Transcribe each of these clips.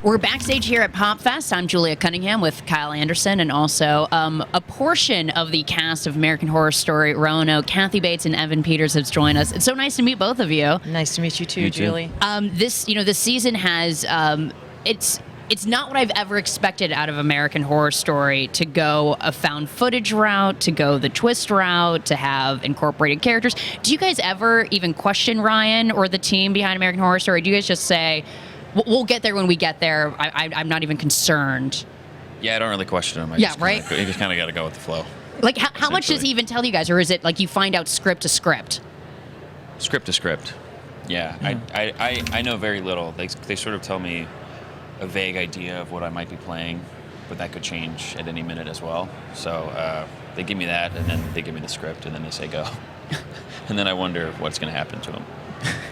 We're backstage here at PopFest. I'm Julia Cunningham with Kyle Anderson, and also a portion of the cast of American Horror Story Roanoke. Kathy Bates and Evan Peters has joined us. It's so nice to meet both of you. Nice to meet you too, Julie. This season has it's not what I've ever expected out of American Horror Story, to go a found footage route, to go the twist route, to have incorporated characters. Do you guys ever even question Ryan or the team behind American Horror Story? Do you guys just say, we'll get there when we get there, I'm not even concerned? Yeah, I don't really question him. Right? You just kind of got to go with the flow. Like, how much does he even tell you guys? Or is it like you find out script to script? Script to script. Yeah, I know very little. They sort of tell me a vague idea of what I might be playing, but that could change at any minute as well. So they give me that, and then they give me the script, and then they say go. And then I wonder what's going to happen to him.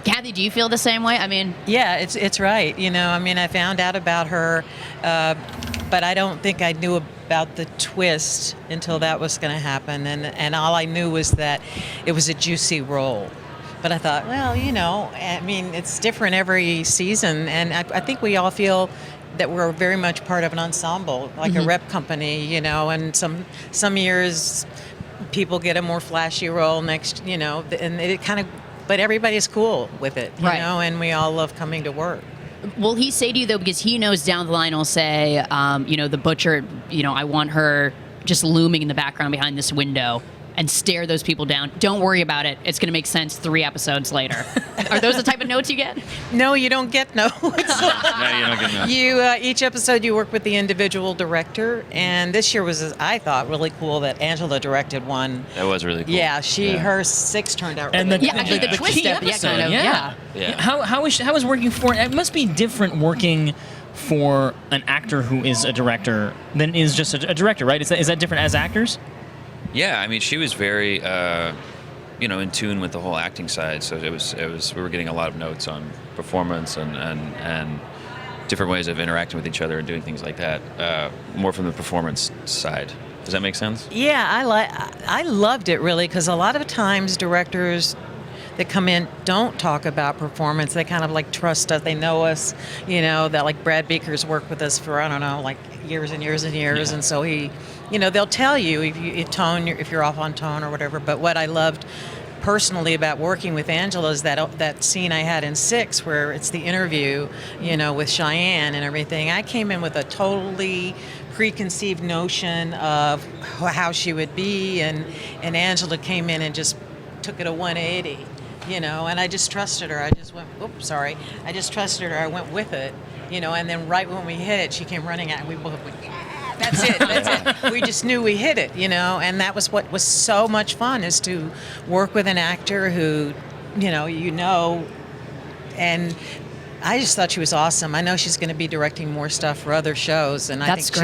Kathy, do you feel the same way? I mean, yeah, it's right. I found out about her, but I don't think I knew about the twist until that was going to happen, and all I knew was that it was a juicy role. But I thought, well, it's different every season, and I think we all feel that we're very much part of an ensemble, like a rep company, and some years people get a more flashy role next, and it kind of, but everybody's cool with it, you know, and we all love coming to work. Will he say to you, though, because he knows down the line he'll say, the butcher, I want her just looming in the background behind this window, and stare those people down. Don't worry about it. It's going to make sense 3 episodes later. Are those the type of notes you get? No, you don't get notes. No, you don't get notes. Each episode you work with the individual director, and this year was, I thought, really cool that Angela directed one. That was really cool. Yeah, her 6 turned out really good. good. Yeah, actually, the twist key episode, yeah. How is working for, it must be different working for an actor who is a director than is just a director, right? Is that different as actors? Yeah, I mean, she was very, in tune with the whole acting side. So it was. We were getting a lot of notes on performance and different ways of interacting with each other and doing things like that. More from the performance side. Does that make sense? Yeah, I loved it really, because a lot of times directors that come in don't talk about performance. They kind of like trust us. They know us. That like Brad Beaker's worked with us for, I don't know, like years and years and years, and so he. They'll tell you if you're off on tone or whatever. But what I loved personally about working with Angela is that scene I had in 6 where it's the interview, with Cheyenne and everything. I came in with a totally preconceived notion of how she would be, and Angela came in and just took it a 180, and I just trusted her. I just trusted her. I went with it, and then right when we hit it, she came running out, and we both went, yeah. That's it. We just knew we hit it, and that was what was so much fun, is to work with an actor who, and I just thought she was awesome. I know she's going to be directing more stuff for other shows, and I think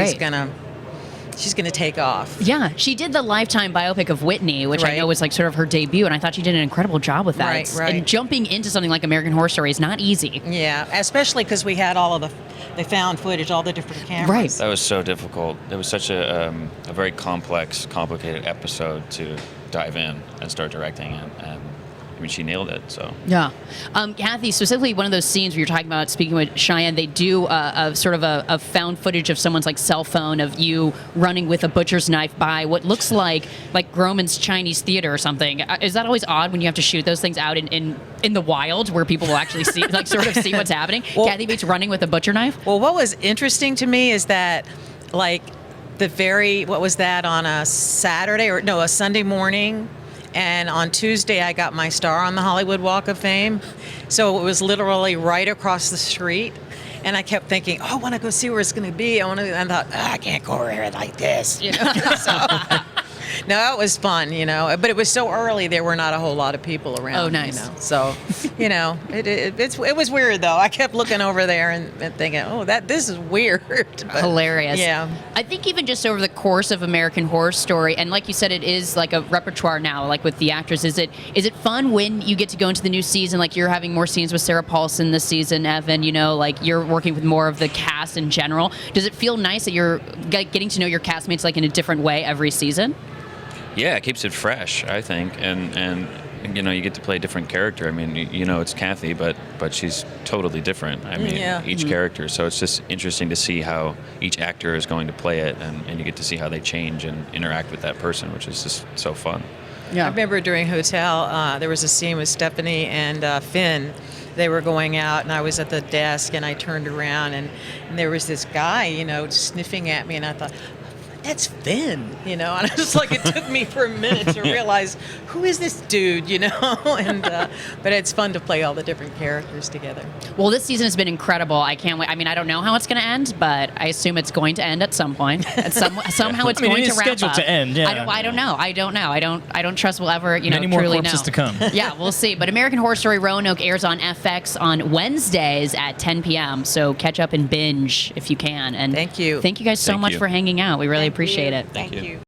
she's going to take off. Yeah, she did the Lifetime biopic of Whitney, which I know was like sort of her debut, and I thought she did an incredible job with that. Right. And jumping into something like American Horror Story is not easy. Yeah, especially because we had all of they found footage, all the different cameras. Right. That was so difficult. It was such a very complex, complicated episode to dive in and start directing, and I mean, she nailed it. So yeah, Kathy, specifically one of those scenes where you're talking about speaking with Cheyenne, they do a sort of a found footage of someone's like cell phone of you running with a butcher's knife by what looks like Groman's Chinese Theater or something. Is that always odd when you have to shoot those things out in the wild where people will actually see sort of see what's happening? Well, Kathy Bates running with a butcher knife. Well, what was interesting to me is that what was that on a Saturday a Sunday morning? And on Tuesday, I got my star on the Hollywood Walk of Fame. So it was literally right across the street. And I kept thinking, I want to go see where it's going to be. And I thought, I can't go over here like this. No, it was fun, but it was so early there were not a whole lot of people around. Oh, nice. So, it was weird though. I kept looking over there and thinking, this is weird. But, hilarious. Yeah. I think even just over the course of American Horror Story, and like you said, it is like a repertoire now, like with the actors. Is it fun when you get to go into the new season? Like you're having more scenes with Sarah Paulson this season, Evan, like you're working with more of the cast in general. Does it feel nice that you're getting to know your castmates like in a different way every season? yeah, it keeps it fresh, I think, and you get to play a different character. I mean, it's Kathy, but she's totally different. I mean, each character. So it's just interesting to see how each actor is going to play it, and you get to see how they change and interact with that person, which is just so fun. Yeah. I remember during Hotel, there was a scene with Stephanie and Finn. They were going out, and I was at the desk, and I turned around, and there was this guy, sniffing at me, and I thought, that's Finn, and I was like, it took me for a minute to realize, who is this dude, and but it's fun to play all the different characters together. Well, this season has been incredible. I can't wait. I mean, I don't know how it's going to end, but I assume it's going to end at some point. Somehow it's going it to is wrap scheduled up. to end. Yeah. I don't know. I don't trust we'll ever, Many more truly corpses know. to come. Yeah, we'll see. But American Horror Story Roanoke airs on FX on Wednesdays at 10 p.m. So catch up and binge if you can. And Thank you. Thank you guys so Thank much you. for hanging out. We really Thank appreciate you. it. Thank you.